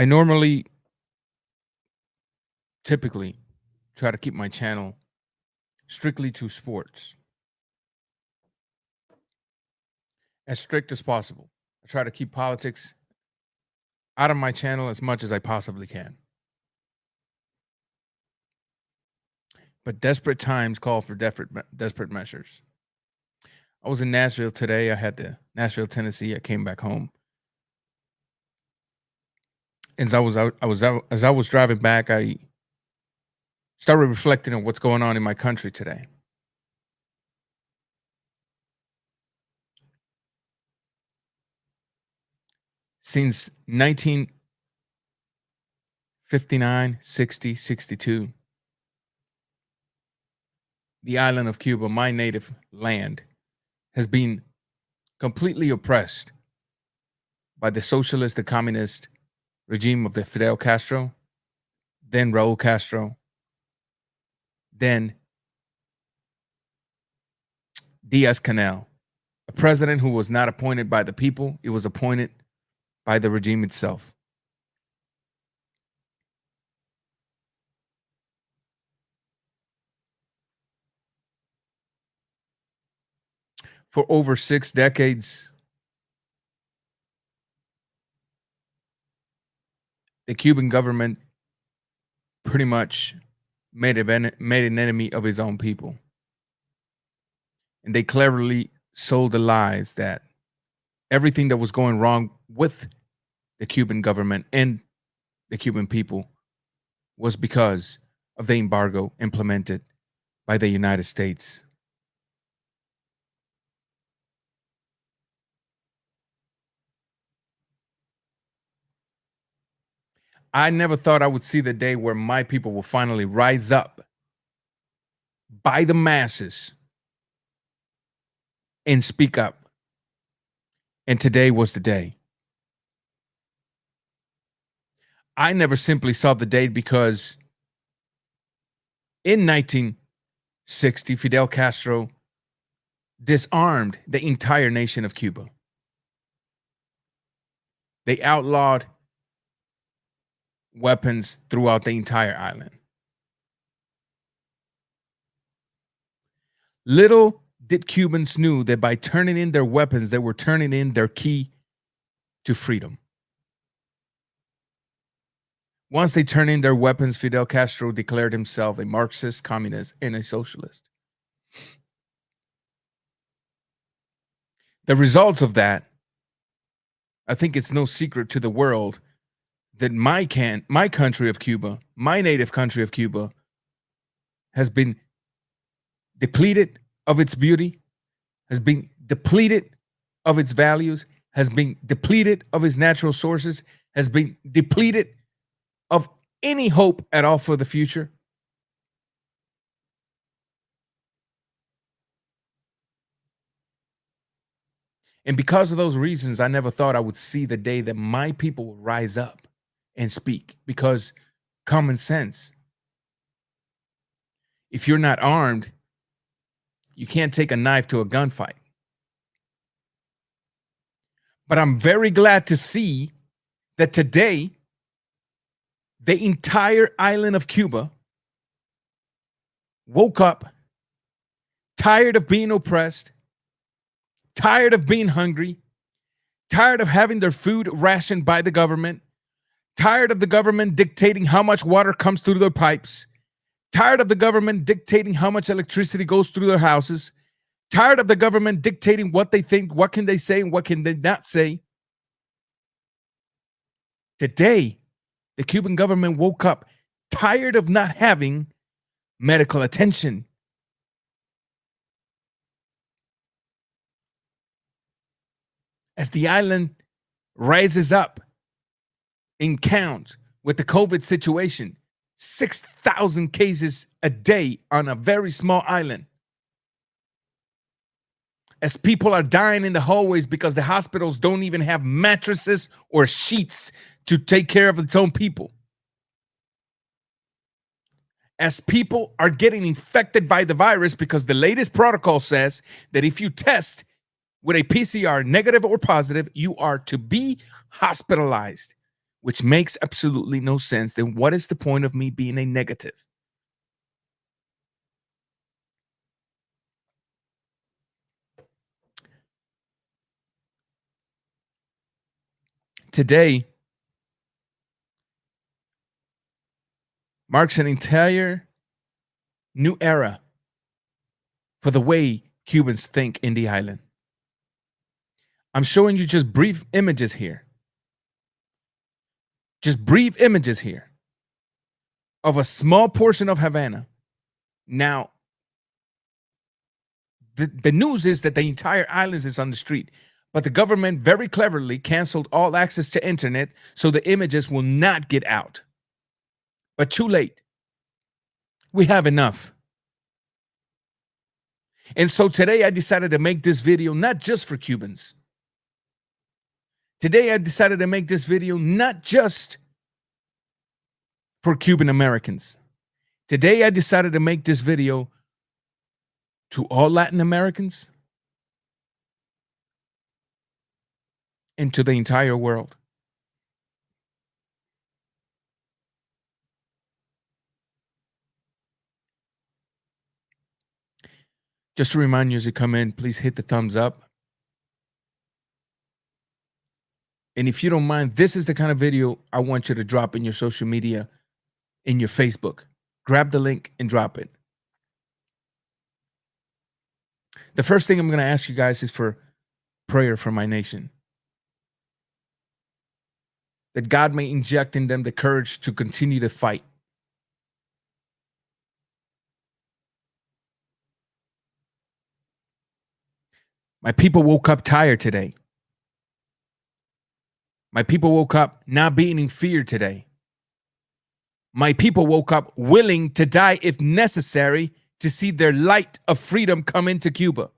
I normally typically try to keep my channel strictly to sports, as strict as possible. I try to keep politics out of my channel as much as I possibly can. But desperate times call for desperate measures. I was in Nashville today. I had to Nashville, Tennessee. I came back home. As I was driving back, I started reflecting on what's going on in my country today. Since 1959, 60, 62, the island of Cuba, my native land, has been completely oppressed by the socialist, the communist regime of the Fidel Castro, then Raul Castro, then Diaz-Canel, a president who was not appointed by the people. It was appointed by the regime itself. For over 6 decades, the Cuban government pretty much made an enemy of his own people. And they cleverly sold the lies that everything that was going wrong with the Cuban government and the Cuban people was because of the embargo implemented by the United States. I never thought I would see the day where my people will finally rise up by the masses and speak up. And today was the day. I never simply saw the day because in 1960, Fidel Castro disarmed the entire nation of Cuba. They outlawed weapons throughout the entire island. Little did Cubans knew that by turning in their weapons, they were turning in their key to freedom. Once they turned in their weapons, Fidel Castro declared himself a Marxist, communist, and a socialist. The results of that, I think it's no secret to the world that my country of Cuba, my native country of Cuba, has been depleted of its beauty, has been depleted of its values, has been depleted of its natural sources, has been depleted of any hope at all for the future. And because of those reasons, I never thought I would see the day that my people will rise up and speak, because common sense. If you're not armed, you can't take a knife to a gunfight. But I'm very glad to see that today, the entire island of Cuba woke up, tired of being oppressed, tired of being hungry, tired of having their food rationed by the government, tired of the government dictating how much water comes through their pipes, tired of the government dictating how much electricity goes through their houses, tired of the government dictating what they think, what can they say, and what can they not say. Today, the Cuban government woke up tired of not having medical attention. As the island rises up in count with the COVID situation, 6,000 cases a day on a very small island. As people are dying in the hallways because the hospitals don't even have mattresses or sheets to take care of its own people. As people are getting infected by the virus because the latest protocol says that if you test with a PCR negative or positive, you are to be hospitalized which makes absolutely no sense, then what is the point of me being a negative? Today marks an entire new era for the way Cubans think in the island. I'm showing you just brief images here. Just brief images here of a small portion of Havana. Now, the news is that the entire island is on the street, but the government very cleverly canceled all access to internet so the images will not get out. But too late. We have enough. And so today I decided to make this video not just for Cubans. Today I decided to make this video not just for Cuban Americans. Today I decided to make this video to all Latin Americans and to the entire world. Just to remind you as you come in, please hit the thumbs up. And if you don't mind, this is the kind of video I want you to drop in your social media, in your Facebook. Grab the link and drop it. The first thing I'm going to ask you guys is for prayer for my nation. That God may inject in them the courage to continue to fight. My people woke up tired today. My people woke up not being in fear today. My people woke up willing to die if necessary to see their light of freedom come into Cuba.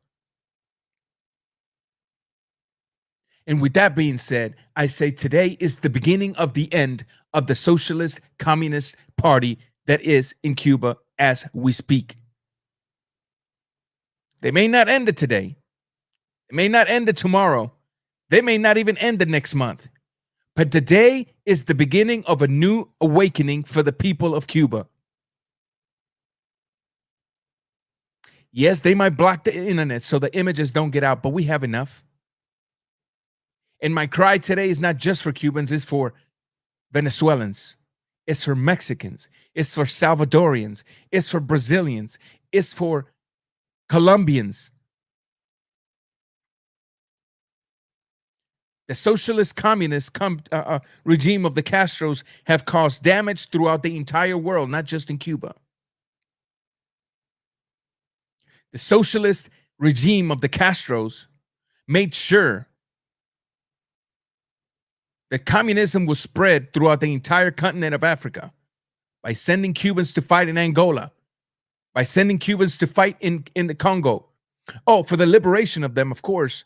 And with that being said, I say today is the beginning of the end of the Socialist Communist Party that is in Cuba as we speak. They may not end it today. They may not end it tomorrow. They may not even end it next month. But today is the beginning of a new awakening for the people of Cuba. Yes, they might block the internet so the images don't get out, but we have enough. And my cry today is not just for Cubans, it's for Venezuelans, it's for Mexicans, it's for Salvadorians, it's for Brazilians, it's for Colombians. The socialist communist regime of the Castros have caused damage throughout the entire world, not just in Cuba. The socialist regime of the Castros made sure that communism was spread throughout the entire continent of Africa by sending Cubans to fight in Angola, by sending Cubans to fight in the Congo. Oh, for the liberation of them, of course.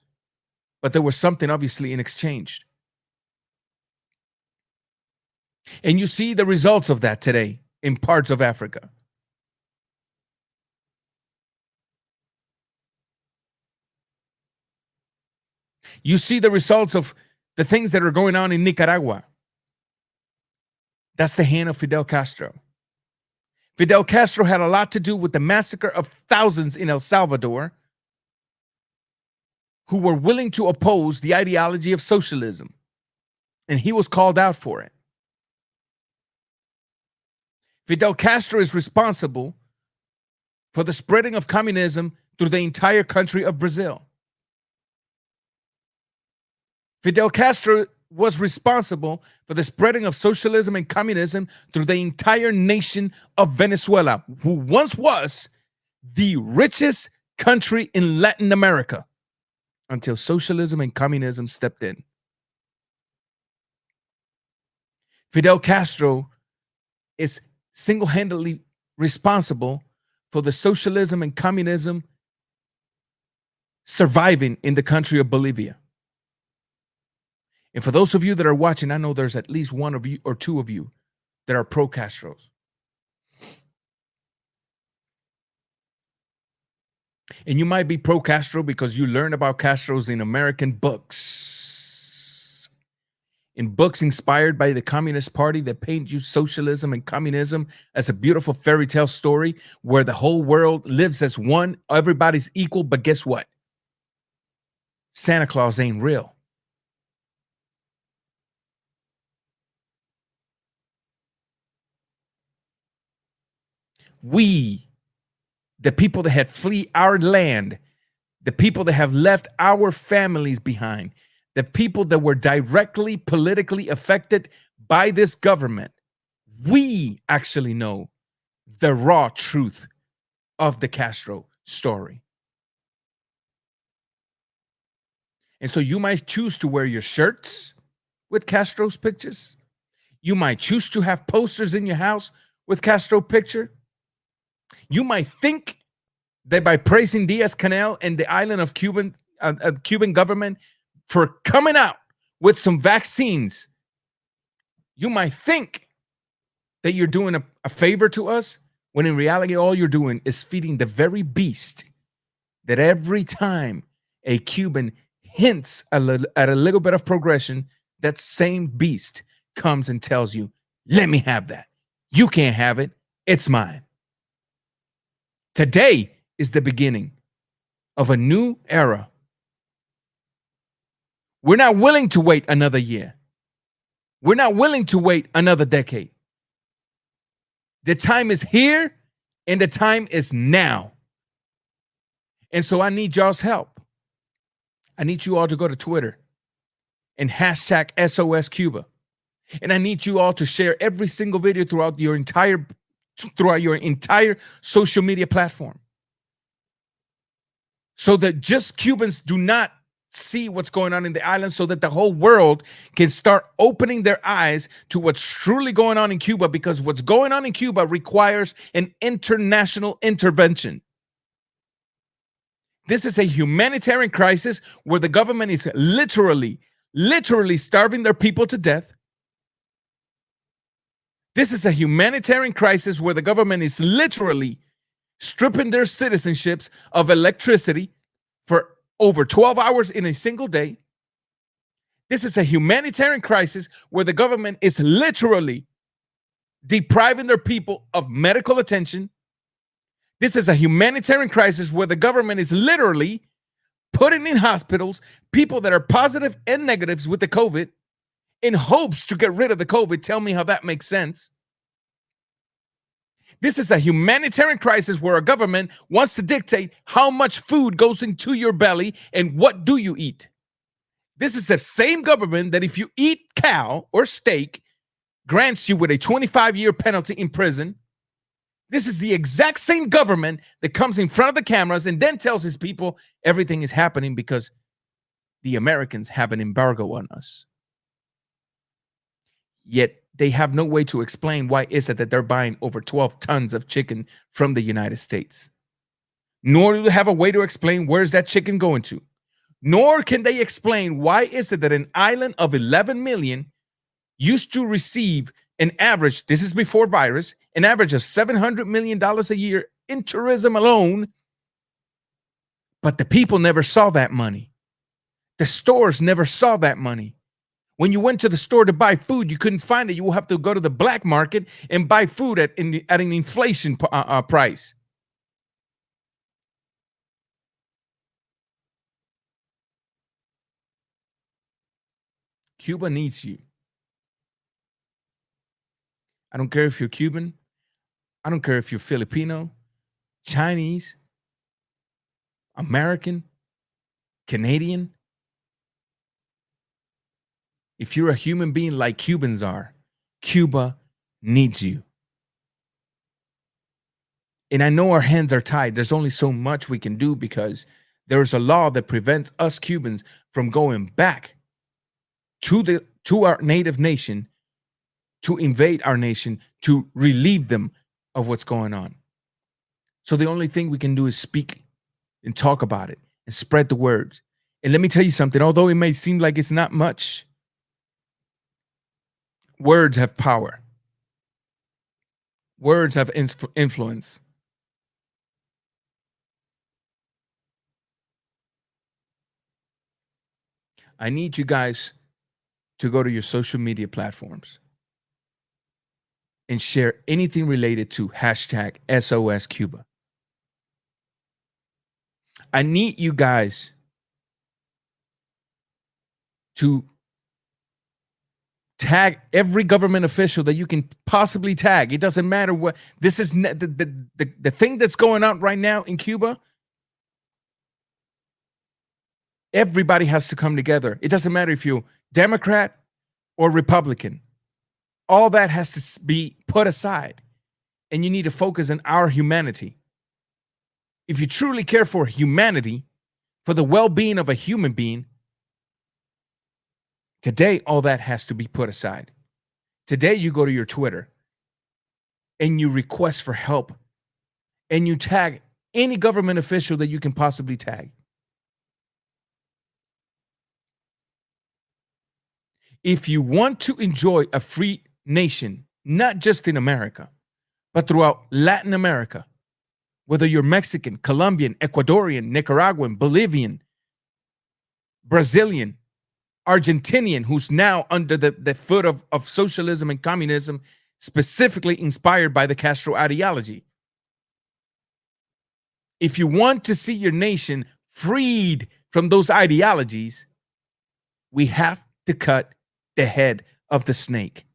But there was something obviously in exchange. And you see the results of that today in parts of Africa. You see the results of the things that are going on in Nicaragua. That's the hand of Fidel Castro. Fidel Castro had a lot to do with the massacre of thousands in El Salvador who were willing to oppose the ideology of socialism. And he was called out for it. Fidel Castro is responsible for the spreading of communism through the entire country of Brazil. Fidel Castro was responsible for the spreading of socialism and communism through the entire nation of Venezuela, who once was the richest country in Latin America, until socialism and communism stepped in. Fidel Castro is single-handedly responsible for the socialism and communism surviving in the country of Bolivia. And for those of you that are watching, I know there's at least one of you or two of you that are pro-Castros. And you might be pro-Castro because you learned about Castros in American books, in books inspired by the Communist Party that paint you socialism and communism as a beautiful fairy tale story where the whole world lives as one, everybody's equal. But guess what? Santa Claus ain't real. We, the people that had flee our land, the people that have left our families behind, the people that were directly politically affected by this government, we actually know the raw truth of the Castro story. And so you might choose to wear your shirts with Castro's pictures. You might choose to have posters in your house with Castro picture. You might think that by praising Diaz-Canel and the island of Cuban government for coming out with some vaccines, you might think that you're doing a favor to us, when in reality, all you're doing is feeding the very beast that every time a Cuban hints at a little bit of progression, that same beast comes and tells you, let me have that. You can't have it. It's mine. Today is the beginning of a new era. We're not willing to wait another year. We're not willing to wait another decade. The time is here and the time is now. And so I need y'all's help. I need you all to go to Twitter and hashtag SOS Cuba. And I need you all to share every single video throughout your entire social media platform, so that just Cubans do not see what's going on in the island, so that the whole world can start opening their eyes to what's truly going on in Cuba, because what's going on in Cuba requires an international intervention. This is a humanitarian crisis where the government is literally starving their people to death. This is a humanitarian crisis where the government is literally stripping their citizenships of electricity for over 12 hours in a single day. This is a humanitarian crisis where the government is literally depriving their people of medical attention. This is a humanitarian crisis where the government is literally putting in hospitals people that are positive and negatives with the COVID in hopes to get rid of the COVID. Tell me how that makes sense. This is a humanitarian crisis where a government wants to dictate how much food goes into your belly and what do you eat. This is the same government that if you eat cow or steak, grants you with a 25-year penalty in prison. This is the exact same government that comes in front of the cameras and then tells his people everything is happening because the Americans have an embargo on us. Yet they have no way to explain why is it that they're buying over 12 tons of chicken from the United States. Nor do they have a way to explain where's that chicken going to. Nor can they explain why is it that an island of 11 million used to receive an average, this is before virus, an average of $700 million a year in tourism alone. But the people never saw that money. The stores never saw that money. When you went to the store to buy food, you couldn't find it. You will have to go to the black market and buy food at an inflation price. Cuba needs you. I don't care if you're Cuban. I don't care if you're Filipino, Chinese, American, Canadian. If you're a human being like Cubans are, Cuba needs you. And I know our hands are tied. There's only so much we can do because there's a law that prevents us Cubans from going back to our native nation, to invade our nation, to relieve them of what's going on. So the only thing we can do is speak and talk about it and spread the words. And let me tell you something, although it may seem like it's not much, words have power. Words have influence. I need you guys to go to your social media platforms and share anything related to hashtag SOS Cuba. I need you guys to tag every government official that you can possibly tag. It doesn't matter what this is. The thing that's going on right now in Cuba. Everybody has to come together. It doesn't matter if you're Democrat or Republican. All that has to be put aside, and you need to focus on our humanity. If you truly care for humanity, for the well-being of a human being, today all that has to be put aside. Today you go to your Twitter and you request for help and you tag any government official that you can possibly tag. If you want to enjoy a free nation, not just in America, but throughout Latin America, whether you're Mexican, Colombian, Ecuadorian, Nicaraguan, Bolivian, Brazilian, Argentinian, who's now under the foot of socialism and communism, specifically inspired by the Castro ideology. If you want to see your nation freed from those ideologies, we have to cut the head of the snake.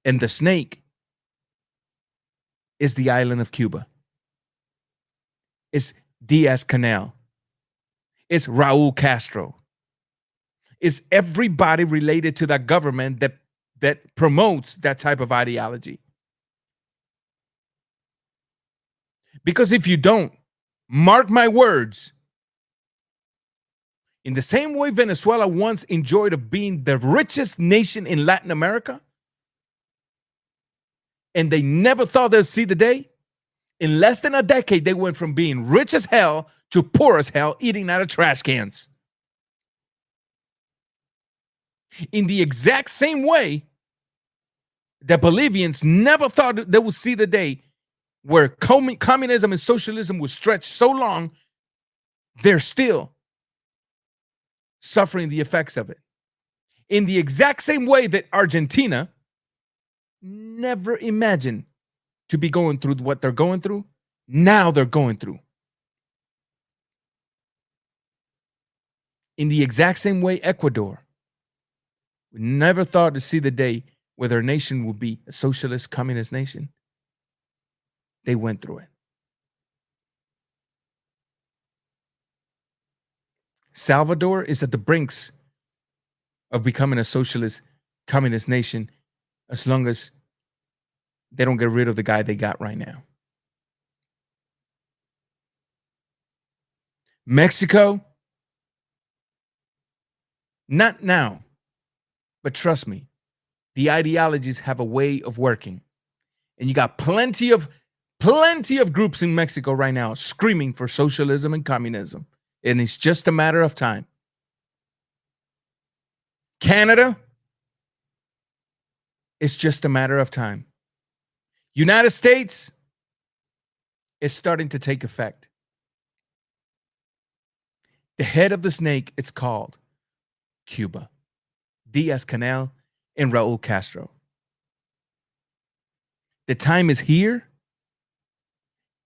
And the snake is the island of Cuba. It's Diaz-Canel. It's Raul Castro. It's everybody related to that government that promotes that type of ideology. Because if you don't, mark my words, in the same way Venezuela once enjoyed of being the richest nation in Latin America, and they never thought they'd see the day, in less than a decade, they went from being rich as hell to poor as hell, eating out of trash cans. In the exact same way, the Bolivians never thought they would see the day where communism and socialism would stretch so long, they're still suffering the effects of it. In the exact same way that Argentina never imagined to be going through what they're going through, now they're going through. In the exact same way, Ecuador never thought to see the day where their nation would be a socialist, communist nation. They went through it. Salvador is at the brinks of becoming a socialist, communist nation as long as they don't get rid of the guy they got right now. Mexico, not now, but trust me, the ideologies have a way of working. And you got plenty of groups in Mexico right now screaming for socialism and communism. And it's just a matter of time. Canada, it's just a matter of time. United States is starting to take effect. The head of the snake, it's called Cuba, Diaz-Canel, and Raul Castro. The time is here,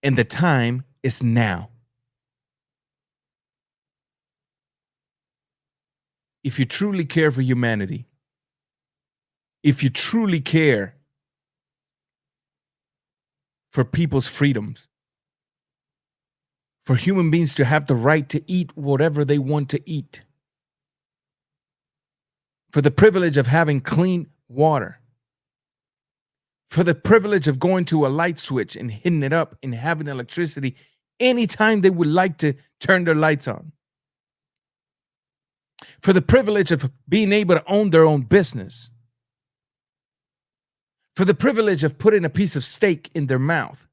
and the time is now. If you truly care for humanity, if you truly care for people's freedoms, for human beings to have the right to eat whatever they want to eat, for the privilege of having clean water, for the privilege of going to a light switch and hitting it up and having electricity anytime they would like to turn their lights on, for the privilege of being able to own their own business, for the privilege of putting a piece of steak in their mouth,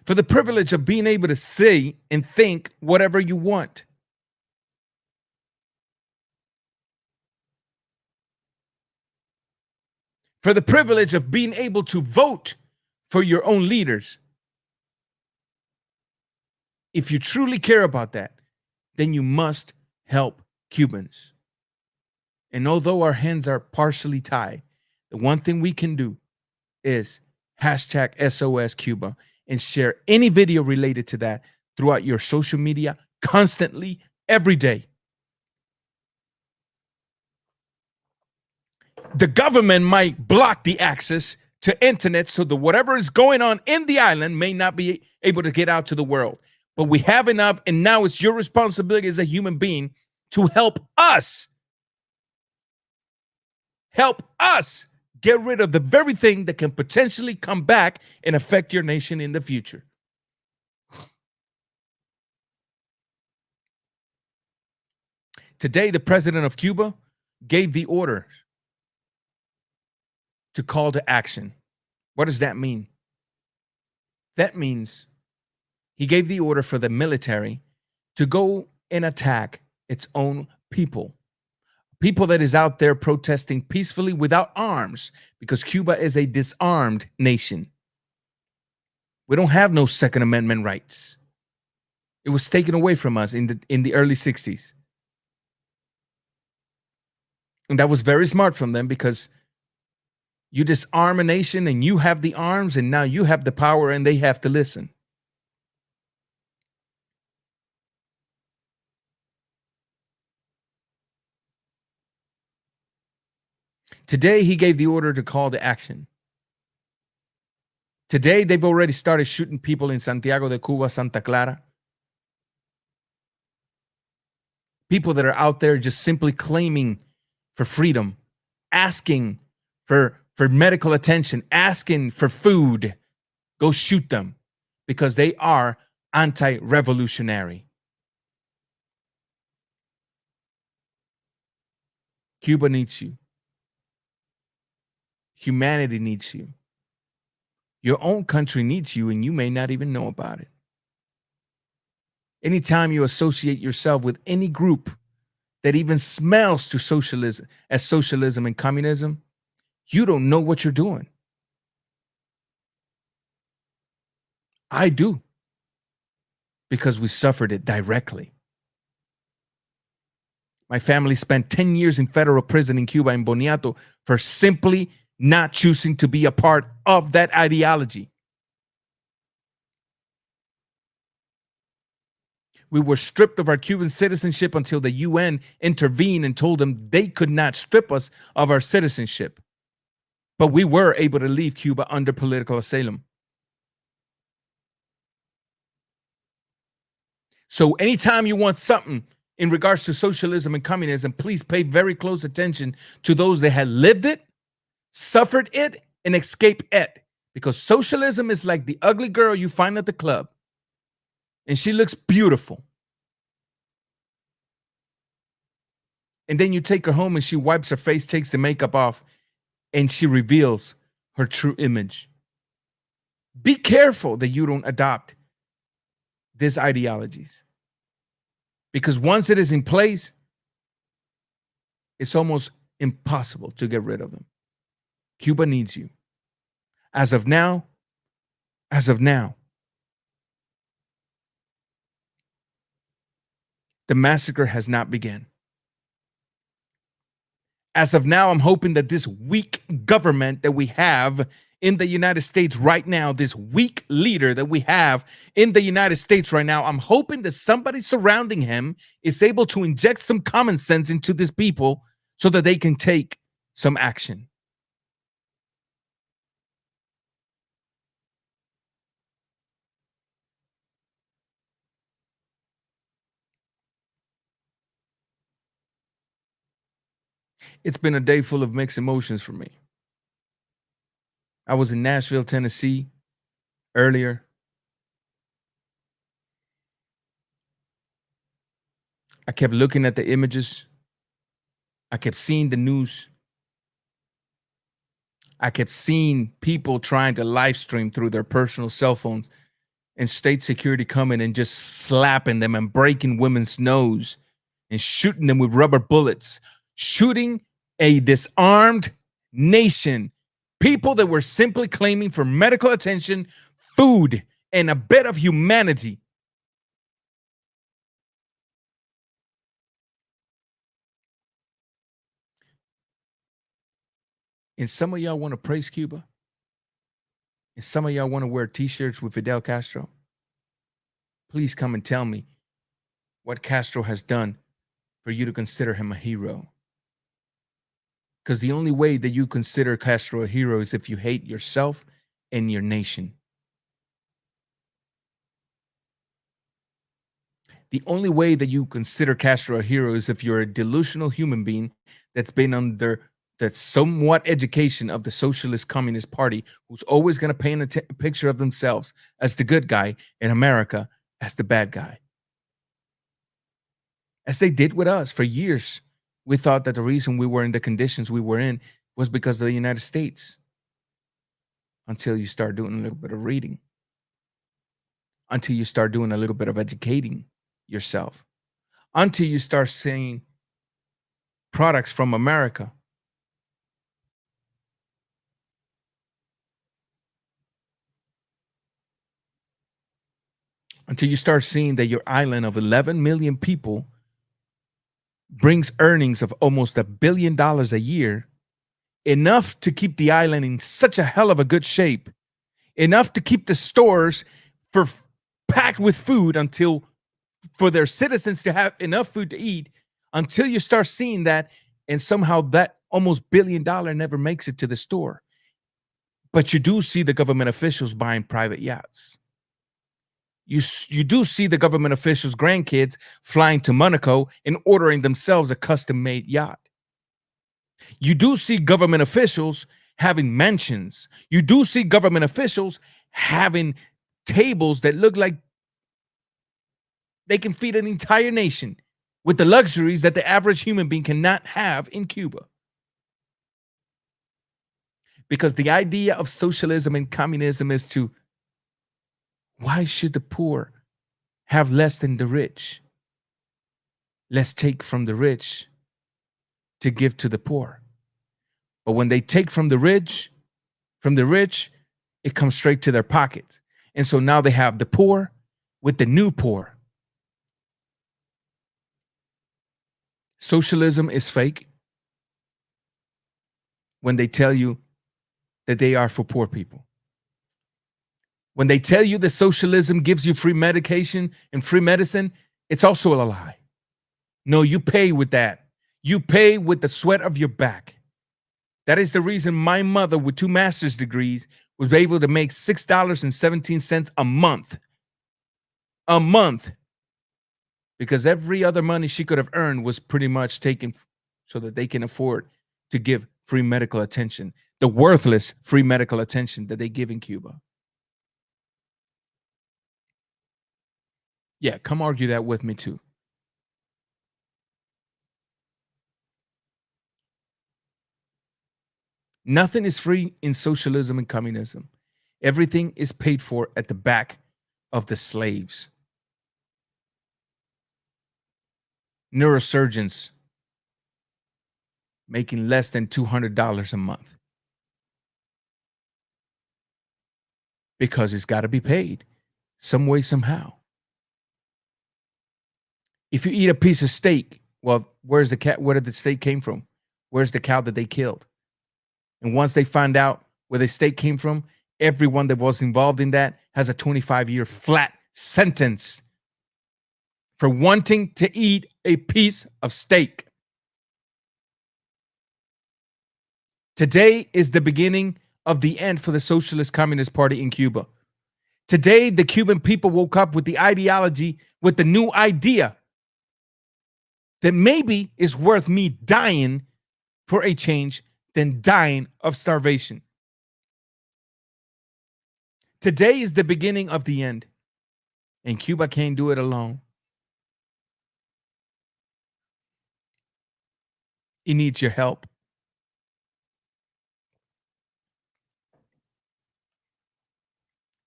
for the privilege of being able to say and think whatever you want. For the privilege of being able to vote for your own leaders. If you truly care about that, then you must help Cubans. And although our hands are partially tied, the one thing we can do is hashtag SOS Cuba and share any video related to that throughout your social media constantly every day. The government might block the access to internet so that whatever is going on in the island may not be able to get out to the world. But we have enough, and now it's your responsibility as a human being to help us get rid of the very thing that can potentially come back and affect your nation in the future. Today, the president of Cuba gave the order to call to action. What does that mean? That means he gave the order for the military to go and attack its own people. People that is out there protesting peacefully without arms, because Cuba is a disarmed nation. We don't have no Second Amendment rights. It was taken away from us in the early 60s. And that was very smart from them, because you disarm a nation and you have the arms, and now you have the power and they have to listen. Today, he gave the order to call to action. Today, they've already started shooting people in Santiago de Cuba, Santa Clara. People that are out there just simply claiming for freedom, asking for medical attention, asking for food. Go shoot them, because they are anti-revolutionary. Cuba needs you. Humanity needs you. Your own country needs you, and you may not even know about it. Anytime you associate yourself with any group that even smells to socialism and communism, you don't know what you're doing. I do, because we suffered it directly. My family spent 10 years in federal prison in Cuba, in Boniato, for simply not choosing to be a part of that ideology. We were stripped of our Cuban citizenship until the UN intervened and told them they could not strip us of our citizenship. But we were able to leave Cuba under political asylum. So anytime you want something in regards to socialism and communism, please pay very close attention to those that had lived it, suffered it, and escaped it. Because socialism is like the ugly girl you find at the club, and she looks beautiful. And then you take her home and she wipes her face, takes the makeup off, and she reveals her true image. Be careful that you don't adopt these ideologies, because once it is in place, it's almost impossible to get rid of them. Cuba needs you. As of now, the massacre has not begun. As of now, I'm hoping that this weak government that we have in the United States right now, this weak leader that we have in the United States right now, I'm hoping that somebody surrounding him is able to inject some common sense into these people so that they can take some action. It's been a day full of mixed emotions for me. I was in Nashville, Tennessee earlier. I kept looking at the images. I kept seeing the news. I kept seeing people trying to live stream through their personal cell phones, and state security coming and just slapping them and breaking women's nose and shooting them with rubber bullets, shooting a disarmed nation, people that were simply claiming for medical attention, food, and a bit of humanity. And some of y'all want to praise Cuba, and some of y'all want to wear t-shirts with Fidel Castro. Please come and tell me what Castro has done for you to consider him a hero. Because the only way that you consider Castro a hero is if you hate yourself and your nation. The only way that you consider Castro a hero is if you're a delusional human being that's been under the somewhat education of the Socialist Communist Party, who's always going to paint a picture of themselves as the good guy and America as the bad guy. As they did with us for years. We thought that the reason we were in the conditions we were in was because of the United States. Until you start doing a little bit of reading. Until you start doing a little bit of educating yourself. Until you start seeing products from America. Until you start seeing that your island of 11 million people brings earnings of almost $1 billion a year, enough to keep the island in such a hell of a good shape, enough to keep the stores packed with food until for their citizens to have enough food to eat, until you start seeing that, and somehow that almost $1 billion never makes it to the store. But you do see the government officials buying private yachts. You do see the government officials' grandkids flying to Monaco and ordering themselves a custom-made yacht. You do see government officials having mansions. You do see government officials having tables that look like they can feed an entire nation with the luxuries that the average human being cannot have in Cuba. Because the idea of socialism and communism is to, why should the poor have less than the rich? Let's take from the rich to give to the poor. But when they take from the rich, it comes straight to their pockets. And so now they have the poor with the new poor. Socialism is fake when they tell you that they are for poor people. When they tell you that socialism gives you free medication and free medicine, it's also a lie. No, you pay with that. You pay with the sweat of your back. That is the reason my mother with 2 master's degrees was able to make $6.17 a month. A month. Because every other money she could have earned was pretty much taken so that they can afford to give free medical attention. The worthless free medical attention that they give in Cuba. Yeah, come argue that with me too. Nothing is free in socialism and communism. Everything is paid for at the back of the slaves. Neurosurgeons making less than $200 a month. Because it's got to be paid some way, somehow. If you eat a piece of steak, well, where's the cat? Where did the steak came from? Where's the cow that they killed? And once they find out where the steak came from, everyone that was involved in that has a 25-year flat sentence for wanting to eat a piece of steak. Today is the beginning of the end for the Socialist Communist Party in Cuba. Today, the Cuban people woke up with the ideology, with the new idea that maybe it's worth me dying for a change than dying of starvation. Today is the beginning of the end, and Cuba can't do it alone. It needs your help.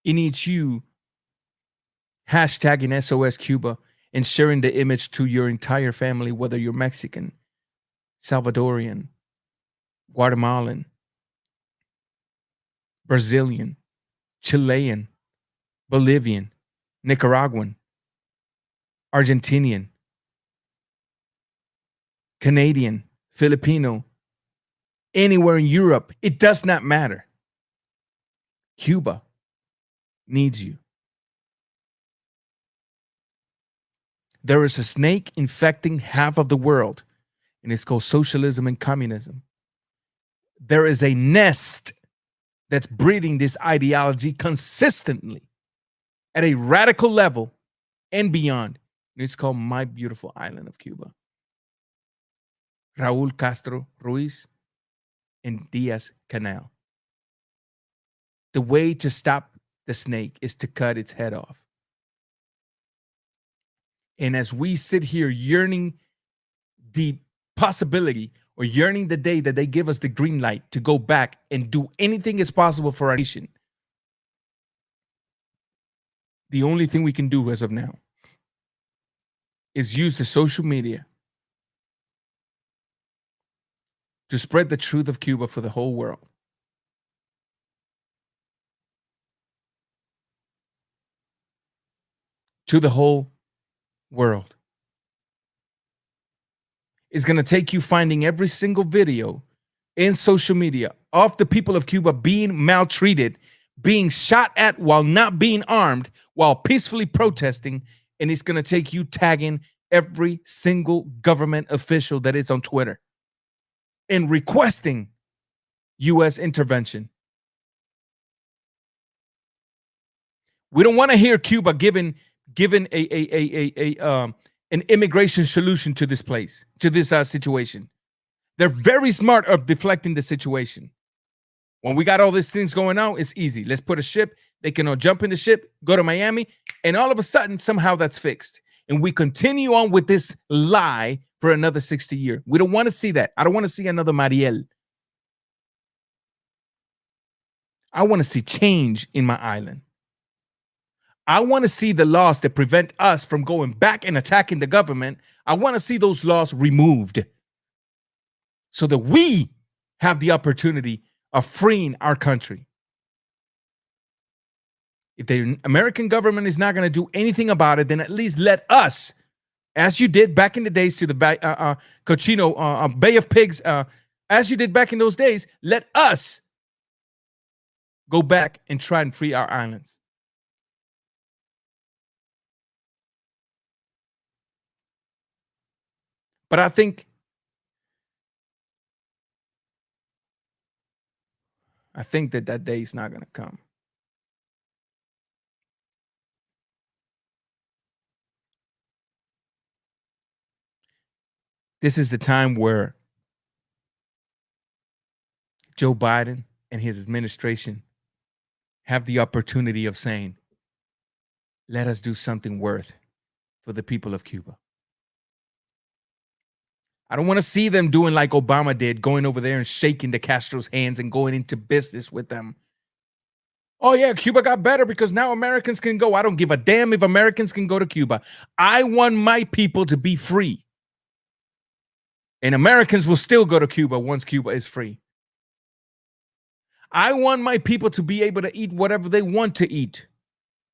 It needs you hashtagging SOS Cuba and sharing the image to your entire family, whether you're Mexican, Salvadorian, Guatemalan, Brazilian, Chilean, Bolivian, Nicaraguan, Argentinian, Canadian, Filipino, anywhere in Europe. It does not matter. Cuba needs you. There is a snake infecting half of the world, and it's called socialism and communism. There is a nest that's breeding this ideology consistently at a radical level and beyond. And it's called My Beautiful Island of Cuba. Raul Castro Ruiz and Diaz Canal. The way to stop the snake is to cut its head off. And as we sit here yearning the possibility or yearning the day that they give us the green light to go back and do anything is possible for our nation, the only thing we can do as of now is use the social media to spread the truth of Cuba for the whole world. To the whole world. It's going to take you finding every single video in social media of the people of Cuba being maltreated, being shot at while not being armed, while peacefully protesting. And it's going to take you tagging every single government official that is on Twitter and requesting U.S. intervention. We don't want to hear Cuba given an immigration solution to this place, to this situation. They're very smart of deflecting the situation. When we got all these things going on, it's easy. Let's put a ship. They can all jump in the ship, go to Miami, and all of a sudden, somehow that's fixed. And we continue on with this lie for another 60 years. We don't want to see that. I don't want to see another Mariel. I want to see change in my island. I want to see the laws that prevent us from going back and attacking the government. I want to see those laws removed so that we have the opportunity of freeing our country. If the American government is not going to do anything about it, then at least let us, as you did back in the days to the Cochino Bay of Pigs, as you did back in those days, let us go back and try and free our islands. But I think that day is not going to come. This is the time where Joe Biden and his administration have the opportunity of saying, let us do something worth for the people of Cuba. I don't want to see them doing like Obama did, going over there and shaking the Castro's hands and going into business with them. Oh, yeah, Cuba got better because now Americans can go. I don't give a damn if Americans can go to Cuba. I want my people to be free. And Americans will still go to Cuba once Cuba is free. I want my people to be able to eat whatever they want to eat.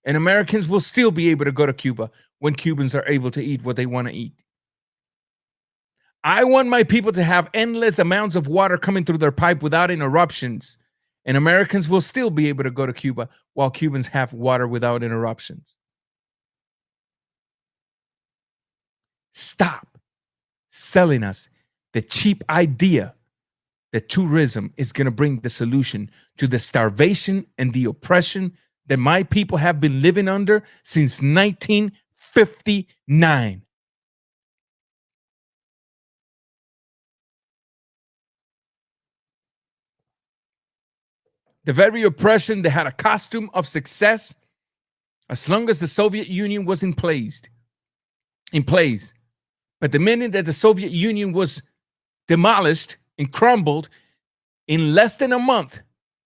And Americans will still be able to go to Cuba when Cubans are able to eat what they want to eat. I want my people to have endless amounts of water coming through their pipe without interruptions. And Americans will still be able to go to Cuba while Cubans have water without interruptions. Stop selling us the cheap idea that tourism is going to bring the solution to the starvation and the oppression that my people have been living under since 1959. The very oppression that had a costume of success as long as the Soviet Union was in place. But the minute that the Soviet Union was demolished and crumbled, in less than a month,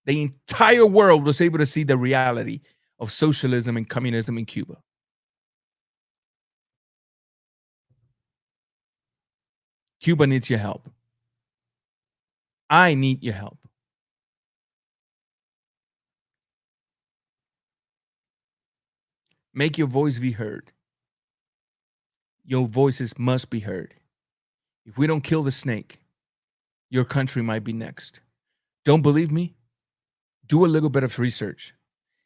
the entire world was able to see the reality of socialism and communism in Cuba. Cuba needs your help. I need your help. Make your voice be heard. Your voices must be heard. If we don't kill the snake, your country might be next. Don't believe me? Do a little bit of research.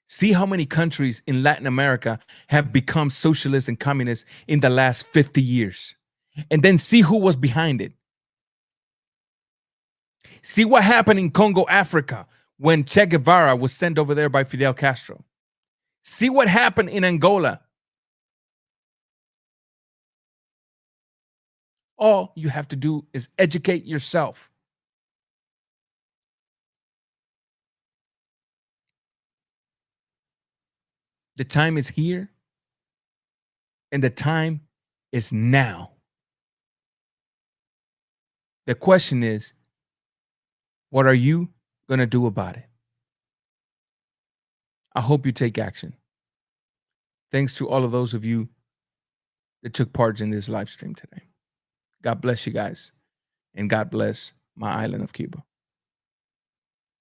See how many countries in Latin America have become socialist and communist in the last 50 years. And then see who was behind it. See what happened in Congo, Africa, when Che Guevara was sent over there by Fidel Castro. See what happened in Angola. All you have to do is educate yourself. The time is here, and the time is now. The question is, what are you going to do about it? I hope you take action. Thanks to all of those of you that took part in this live stream today. God bless you guys, and God bless my island of Cuba.